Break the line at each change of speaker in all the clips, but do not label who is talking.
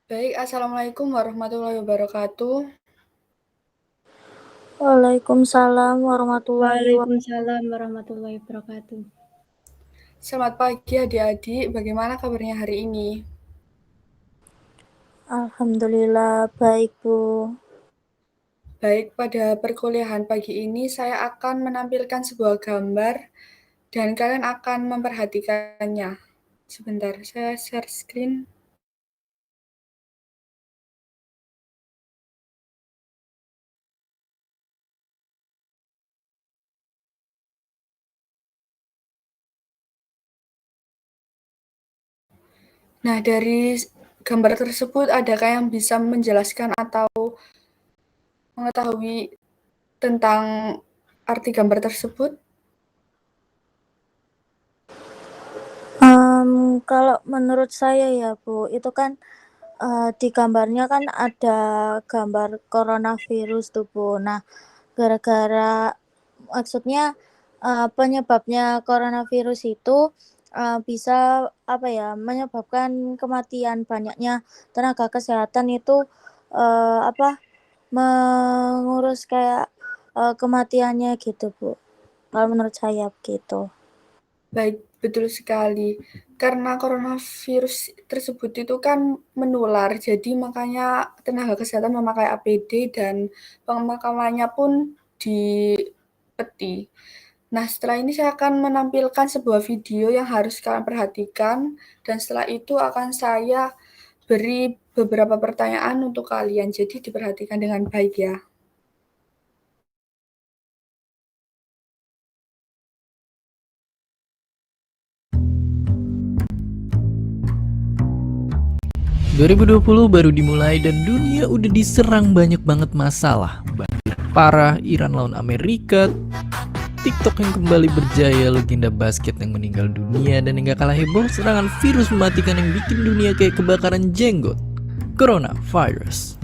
Baik, assalamualaikum warahmatullahi wabarakatuh.
Waalaikumsalam warahmatullahi wabarakatuh.
Waalaikumsalam warahmatullahi wabarakatuh.
Selamat pagi adik-adik, bagaimana kabarnya hari ini?
Alhamdulillah baik, Bu.
Baik, pada perkuliahan pagi ini saya akan menampilkan sebuah gambar dan kalian akan memperhatikannya. Sebentar, saya share screen. Nah, dari gambar tersebut adakah yang bisa menjelaskan atau mengetahui tentang arti gambar tersebut?
Kalau menurut saya ya, Bu, itu kan di gambarnya kan ada gambar coronavirus tuh, Bu. Nah, gara-gara maksudnya penyebabnya coronavirus itu bisa menyebabkan kematian banyaknya tenaga kesehatan itu mengurus kayak kematiannya gitu, Bu. Kalau menurut saya begitu.
Baik, betul sekali. Karena coronavirus tersebut itu kan menular, jadi makanya tenaga kesehatan memakai APD dan pemakamannya pun di peti. Nah, setelah ini saya akan menampilkan sebuah video yang harus kalian perhatikan, dan setelah itu akan saya beri beberapa pertanyaan untuk kalian, jadi diperhatikan dengan baik ya.
2020 baru dimulai dan dunia udah diserang banyak banget masalah. Banjir parah, Iran lawan Amerika, TikTok yang kembali berjaya, legenda basket yang meninggal dunia, dan yang gak kalah heboh, serangan virus mematikan yang bikin dunia kayak kebakaran jenggot, coronavirus.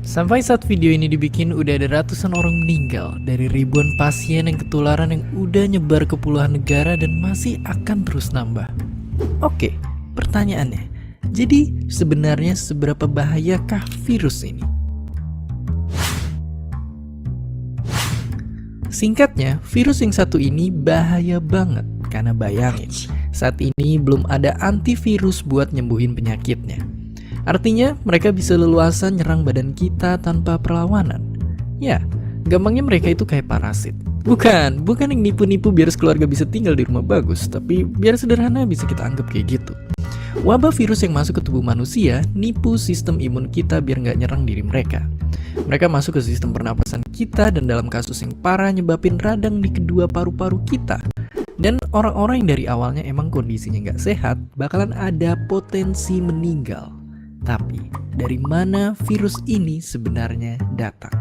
Sampai saat video ini dibikin udah ada ratusan orang meninggal dari ribuan pasien yang ketularan yang udah nyebar ke puluhan negara dan masih akan terus nambah. Oke, pertanyaannya, jadi sebenarnya seberapa bahayakah virus ini? Singkatnya, virus yang satu ini bahaya banget. Karena bayangin, saat ini belum ada antivirus buat nyembuhin penyakitnya. Artinya, mereka bisa leluasa nyerang badan kita tanpa perlawanan. Ya, gampangnya mereka itu kayak parasit. Bukan yang nipu-nipu biar keluarga bisa tinggal di rumah bagus, tapi biar sederhana bisa kita anggap kayak gitu. Wabah virus yang masuk ke tubuh manusia nipu sistem imun kita biar nggak nyerang diri mereka. Mereka masuk ke sistem pernapasan kita dan dalam kasus yang parah nyebabin radang di kedua paru-paru kita. Dan orang-orang yang dari awalnya emang kondisinya nggak sehat bakalan ada potensi meninggal. Tapi dari mana virus ini sebenarnya datang?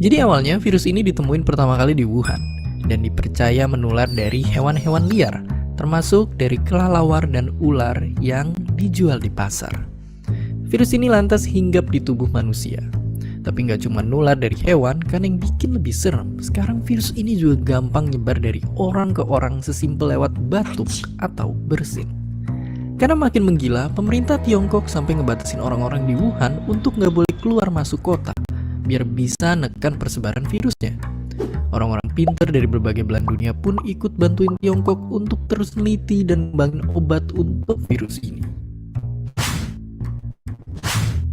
Jadi awalnya virus ini ditemuin pertama kali di Wuhan dan dipercaya menular dari hewan-hewan liar, termasuk dari kelelawar dan ular yang dijual di pasar. Virus ini lantas hinggap di tubuh manusia. Tapi nggak cuma nular dari hewan, kan yang bikin lebih serem. Sekarang virus ini juga gampang nyebar dari orang ke orang sesimpel lewat batuk atau bersin. Karena makin menggila, pemerintah Tiongkok sampai ngebatasin orang-orang di Wuhan untuk nggak boleh keluar masuk kota, biar bisa nekan persebaran virusnya. Orang-orang pintar dari berbagai belahan dunia pun ikut bantuin Tiongkok untuk terus neliti dan ngembangin obat untuk virus ini.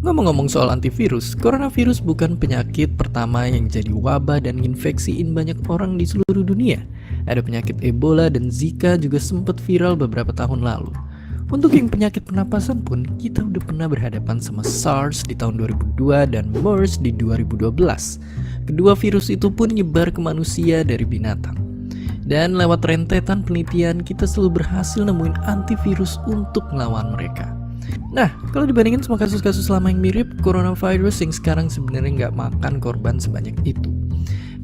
Ngomong-ngomong soal antivirus, coronavirus bukan penyakit pertama yang jadi wabah dan infeksiin banyak orang di seluruh dunia. Ada penyakit Ebola dan Zika juga sempat viral beberapa tahun lalu. Untuk yang penyakit pernapasan pun, kita udah pernah berhadapan sama SARS di tahun 2002 dan MERS di 2012. Kedua virus itu pun nyebar ke manusia dari binatang. Dan lewat rentetan penelitian, kita selalu berhasil nemuin antivirus untuk melawan mereka. Nah, kalau dibandingin sama kasus-kasus lama yang mirip, coronavirus yang sekarang sebenarnya nggak makan korban sebanyak itu.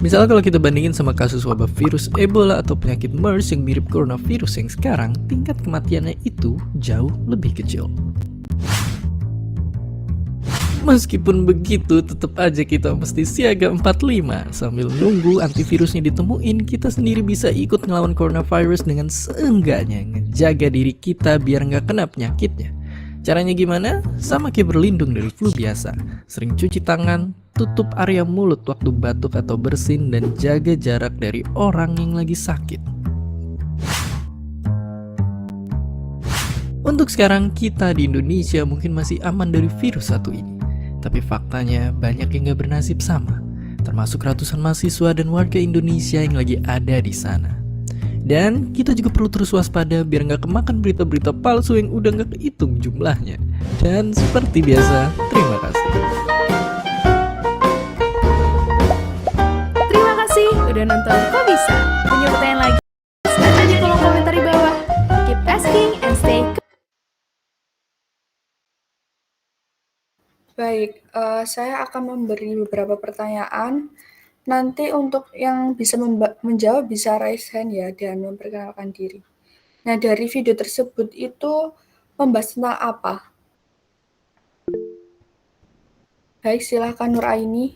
Misalnya kalau kita bandingin sama kasus wabah virus Ebola atau penyakit MERS yang mirip coronavirus yang sekarang, tingkat kematiannya itu jauh lebih kecil. Meskipun begitu, tetap aja kita mesti siaga 45. Sambil nunggu antivirusnya ditemuin, kita sendiri bisa ikut ngelawan coronavirus dengan seenggaknya ngejaga diri kita biar nggak kena penyakitnya. Caranya gimana? Sama kayak berlindung dari flu biasa. Sering cuci tangan, tutup area mulut waktu batuk atau bersin, dan jaga jarak dari orang yang lagi sakit. Untuk sekarang, kita di Indonesia mungkin masih aman dari virus satu ini. Tapi faktanya banyak yang gak bernasib sama, termasuk ratusan mahasiswa dan warga Indonesia yang lagi ada di sana. Dan kita juga perlu terus waspada biar gak kemakan berita-berita palsu yang udah gak kehitung jumlahnya. Dan seperti biasa, terima kasih.
Terima kasih udah nonton Kok Bisa. Punya pertanyaan lagi? Silahkan di kolom komentar di bawah. Keep asking and stay.
Baik, saya akan memberi beberapa pertanyaan. Nanti untuk yang bisa menjawab bisa raise hand ya dan memperkenalkan diri. Nah, dari video tersebut itu membahas tentang apa? Baik, silakan Nur Aini.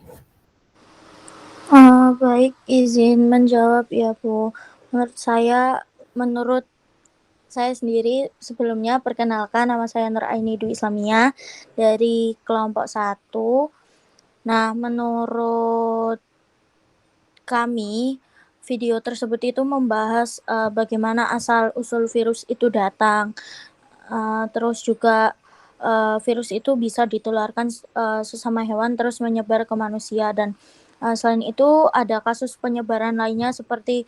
Baik, izin menjawab ya Bu. Menurut saya sendiri sebelumnya perkenalkan, nama saya Nur Aini Dwi Islamia dari kelompok 1. Nah, menurut kami video tersebut itu membahas bagaimana asal usul virus itu datang. Terus juga virus itu bisa ditularkan sesama hewan terus menyebar ke manusia, dan selain itu ada kasus penyebaran lainnya seperti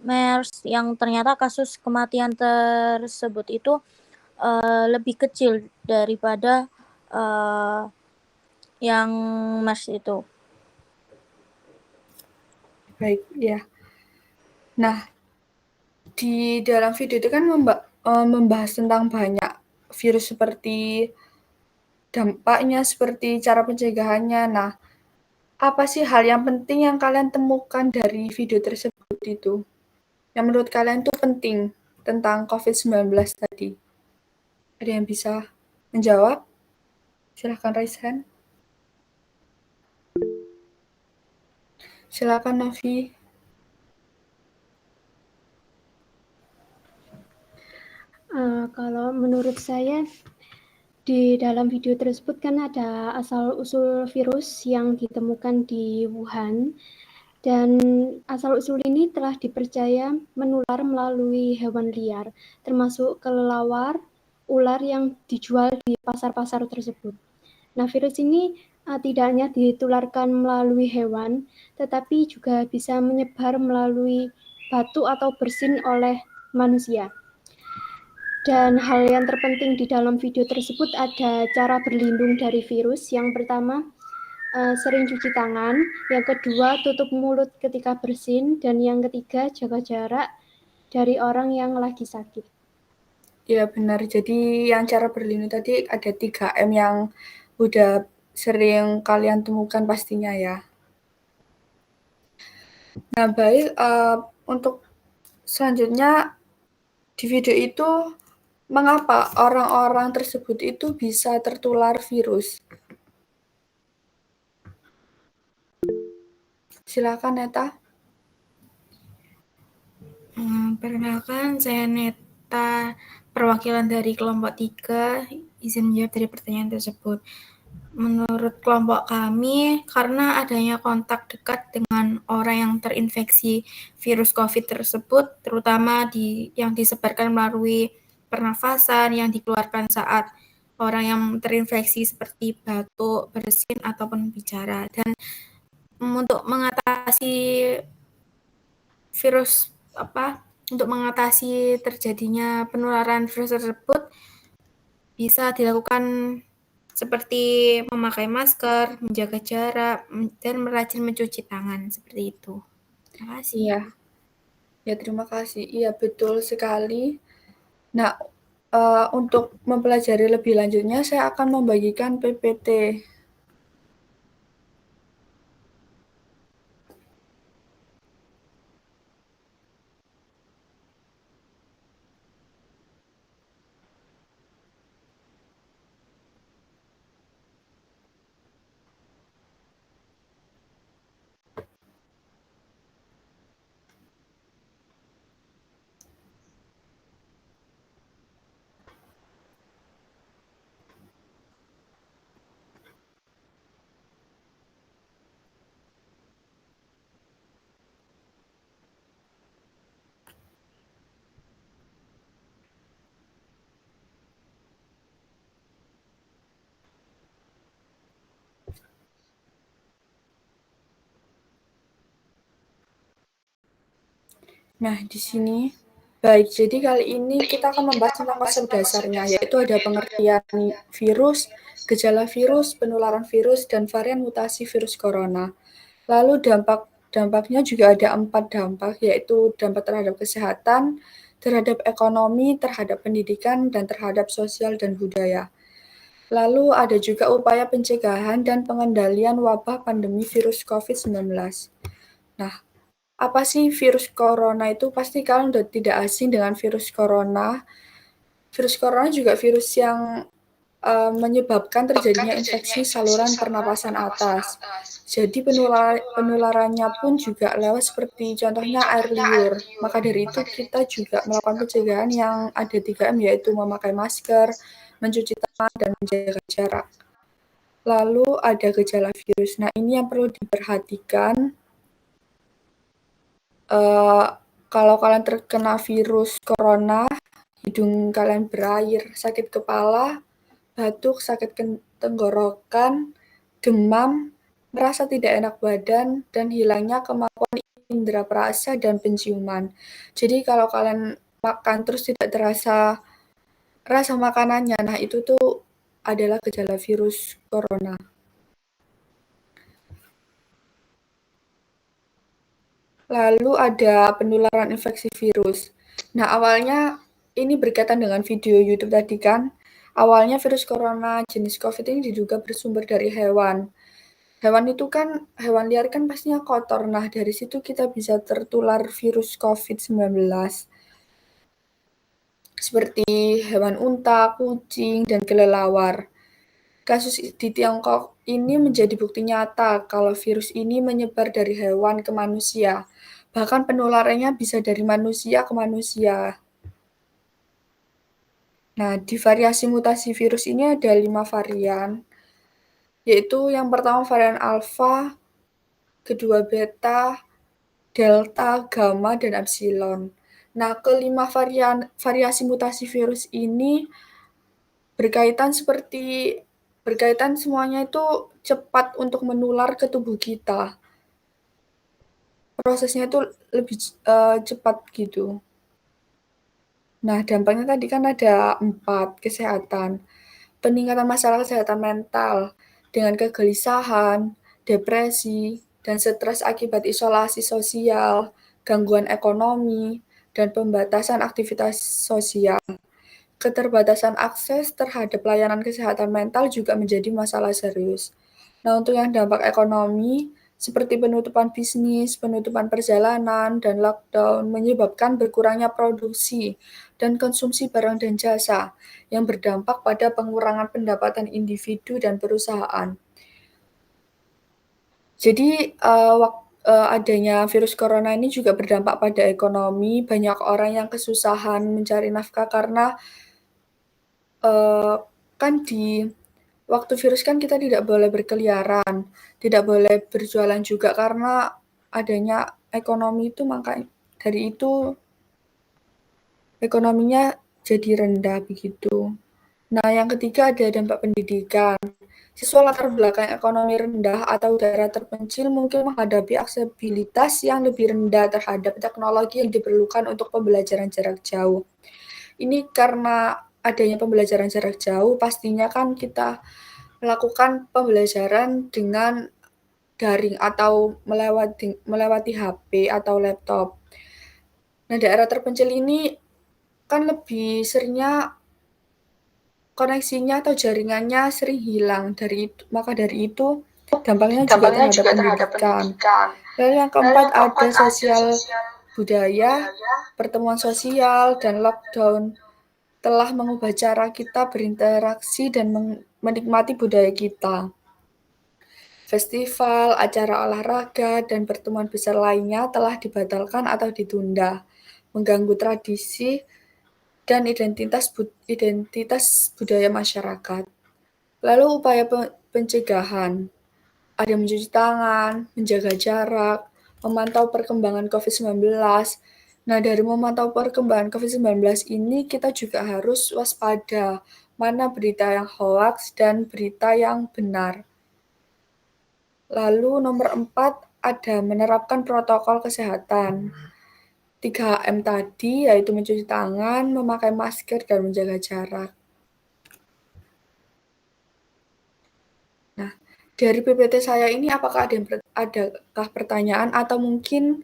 MERS yang ternyata kasus kematian tersebut itu lebih kecil daripada yang MERS itu.
Baik, ya. Nah, di dalam video itu kan membahas tentang banyak virus seperti dampaknya, seperti cara pencegahannya. Nah, apa sih hal yang penting yang kalian temukan dari video tersebut itu? Yang menurut kalian tuh penting tentang COVID-19 tadi? Ada yang bisa menjawab? Silahkan raise hand. Silakan Novi.
Kalau menurut saya di dalam video tersebut kan ada asal-usul virus yang ditemukan di Wuhan, dan asal-usul ini telah dipercaya menular melalui hewan liar, termasuk kelelawar, ular yang dijual di pasar-pasar tersebut. Nah, virus ini tidak hanya ditularkan melalui hewan, tetapi juga bisa menyebar melalui batu atau bersin oleh manusia. Dan hal yang terpenting di dalam video tersebut ada cara berlindung dari virus. Yang pertama, sering cuci tangan. Yang kedua, tutup mulut ketika bersin. Dan yang ketiga, jaga jarak dari orang yang lagi sakit.
Ya benar, jadi yang cara berlindung tadi ada 3M yang udah sering kalian temukan pastinya ya. Nah baik, untuk selanjutnya di video itu mengapa orang-orang tersebut itu bisa tertular virus? Silakan Neta.
Perkenalkan, saya Neta, perwakilan dari kelompok 3, izin menjawab dari pertanyaan tersebut. Menurut kelompok kami, karena adanya kontak dekat dengan orang yang terinfeksi virus COVID tersebut, terutama yang disebarkan melalui pernafasan yang dikeluarkan saat orang yang terinfeksi seperti batuk, bersin, ataupun bicara. Dan untuk mengatasi terjadinya penularan virus tersebut bisa dilakukan seperti memakai masker, menjaga jarak, dan rajin mencuci tangan, seperti itu. Terima kasih.
Iya. Ya terima kasih. Iya betul sekali. Nah, untuk mempelajari lebih lanjutnya saya akan membagikan PPT. Nah, di sini. Baik, jadi kali ini kita akan membahas tentang konsep dasarnya, yaitu ada pengertian virus, gejala virus, penularan virus, dan varian mutasi virus corona. Lalu dampaknya juga ada 4 dampak, yaitu dampak terhadap kesehatan, terhadap ekonomi, terhadap pendidikan, dan terhadap sosial dan budaya. Lalu ada juga upaya pencegahan dan pengendalian wabah pandemi virus COVID-19. Nah, apa sih virus corona itu? Pasti kalian udah tidak asing dengan virus corona. Virus corona juga virus yang menyebabkan terjadinya infeksi saluran pernapasan atas. Jadi penularannya pun juga lewat seperti contohnya air liur. Maka dari itu kita juga melakukan pencegahan yang ada 3M, yaitu memakai masker, mencuci tangan, dan menjaga jarak. Lalu ada gejala virus. Nah, ini yang perlu diperhatikan. Kalau kalian terkena virus corona, hidung kalian berair, sakit kepala, batuk, sakit tenggorokan, demam, merasa tidak enak badan, dan hilangnya kemampuan indera perasa dan penciuman. Jadi kalau kalian makan terus tidak terasa rasa makanannya, nah itu tuh adalah gejala virus corona. Lalu ada penularan infeksi virus. Nah, awalnya ini berkaitan dengan video YouTube tadi kan. Awalnya virus corona jenis COVID ini diduga bersumber dari hewan. Hewan itu kan, hewan liar kan pastinya kotor. Nah, dari situ kita bisa tertular virus COVID-19. Seperti hewan unta, kucing, dan kelelawar. Kasus di Tiongkok ini menjadi bukti nyata kalau virus ini menyebar dari hewan ke manusia. Bahkan penularannya bisa dari manusia ke manusia. Nah, di variasi mutasi virus ini ada 5 varian, yaitu yang pertama varian alpha, kedua beta, delta, gamma, dan epsilon. Nah, kelima variasi mutasi virus ini berkaitan semuanya itu cepat untuk menular ke tubuh kita. Prosesnya itu lebih cepat gitu. Nah, dampaknya tadi kan ada 4, kesehatan. Peningkatan masalah kesehatan mental dengan kegelisahan, depresi, dan stres akibat isolasi sosial, gangguan ekonomi, dan pembatasan aktivitas sosial. Keterbatasan akses terhadap layanan kesehatan mental juga menjadi masalah serius. Nah, untuk yang dampak ekonomi, seperti penutupan bisnis, penutupan perjalanan, dan lockdown menyebabkan berkurangnya produksi dan konsumsi barang dan jasa yang berdampak pada pengurangan pendapatan individu dan perusahaan. Jadi, adanya virus corona ini juga berdampak pada ekonomi. Banyak orang yang kesusahan mencari nafkah karena kan di waktu virus kan kita tidak boleh berkeliaran, tidak boleh berjualan juga karena adanya ekonomi itu, maka dari itu ekonominya jadi rendah begitu. Nah, yang ketiga ada dampak pendidikan. Siswa latar belakang ekonomi rendah atau daerah terpencil mungkin menghadapi aksesibilitas yang lebih rendah terhadap teknologi yang diperlukan untuk pembelajaran jarak jauh. Ini karena adanya pembelajaran jarak jauh, pastinya kan kita melakukan pembelajaran dengan daring atau melewati HP atau laptop. Nah, daerah terpencil ini kan lebih seringnya koneksinya atau jaringannya sering hilang, maka dari itu dampaknya juga terhadap pendidikan. Lalu yang keempat ada sosial budaya, pertemuan sosial, dan lockdown telah mengubah cara kita berinteraksi dan menikmati budaya kita. Festival, acara olahraga, dan pertemuan besar lainnya telah dibatalkan atau ditunda, mengganggu tradisi dan identitas budaya masyarakat. Lalu upaya pencegahan, ada mencuci tangan, menjaga jarak, memantau perkembangan COVID-19. Nah, dari memantau perkembangan COVID-19 ini kita juga harus waspada mana berita yang hoax dan berita yang benar. Lalu nomor 4 ada menerapkan protokol kesehatan. 3M tadi, yaitu mencuci tangan, memakai masker, dan menjaga jarak. Nah, dari PPT saya ini apakah adakah pertanyaan atau mungkin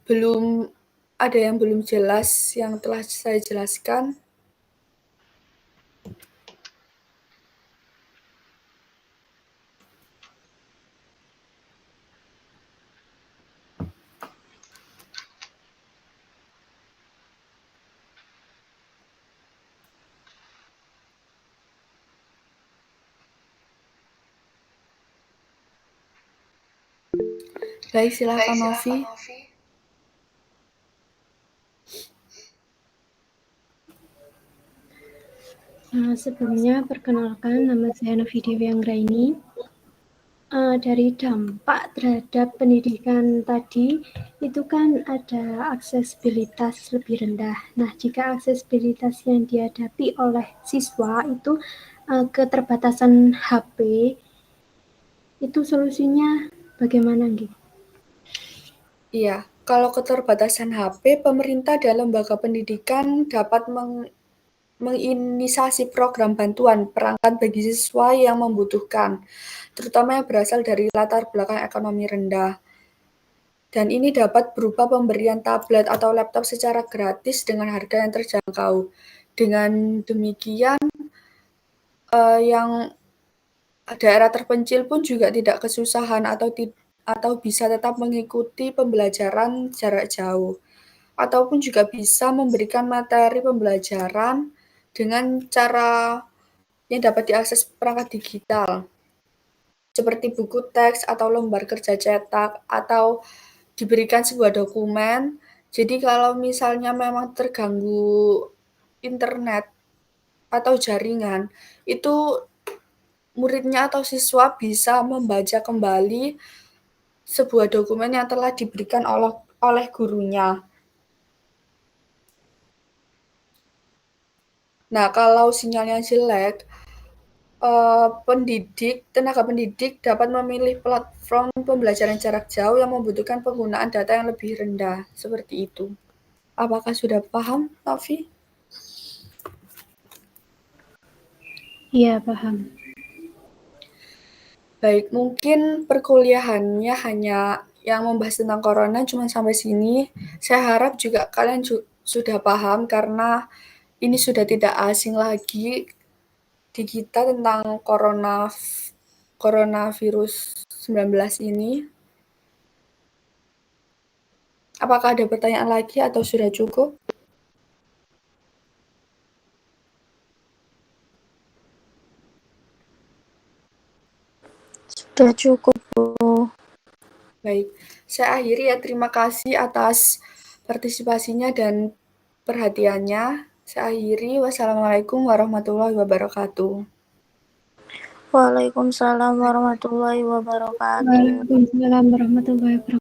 belum ada yang belum jelas yang telah saya jelaskan? Baik, silakan Novi.
Sebelumnya perkenalkan, nama saya Novi Dewi Anggraini. Dari dampak terhadap pendidikan tadi, itu kan ada aksesibilitas lebih rendah. Nah, jika aksesibilitas yang dihadapi oleh siswa itu keterbatasan HP, itu solusinya bagaimana, Nggih?
Iya, kalau keterbatasan HP, pemerintah dan lembaga pendidikan dapat menginisiasi program bantuan perangkat bagi siswa yang membutuhkan, terutama yang berasal dari latar belakang ekonomi rendah. Dan ini dapat berupa pemberian tablet atau laptop secara gratis dengan harga yang terjangkau. Dengan demikian, yang daerah terpencil pun juga tidak kesusahan atau bisa tetap mengikuti pembelajaran jarak jauh. Ataupun juga bisa memberikan materi pembelajaran dengan cara yang dapat diakses perangkat digital, seperti buku teks atau lembar kerja cetak, atau diberikan sebuah dokumen. Jadi kalau misalnya memang terganggu internet atau jaringan, itu muridnya atau siswa bisa membaca kembali sebuah dokumen yang telah diberikan oleh gurunya. Nah, kalau sinyalnya jelek, tenaga pendidik dapat memilih platform pembelajaran jarak jauh yang membutuhkan penggunaan data yang lebih rendah, seperti itu. Apakah sudah paham, Novi?
Iya, paham.
Baik, mungkin perkuliahannya hanya yang membahas tentang corona cuma sampai sini. Saya harap juga kalian sudah paham karena ini sudah tidak asing lagi di kita tentang coronavirus 19 ini. Apakah ada pertanyaan lagi atau sudah cukup?
Sudah cukup, Bu.
Baik, saya akhiri ya. Terima kasih atas partisipasinya dan perhatiannya. Saya akhiri. Wassalamualaikum warahmatullahi wabarakatuh.
Waalaikumsalam warahmatullahi wabarakatuh.
Waalaikumsalam warahmatullahi wabarakatuh.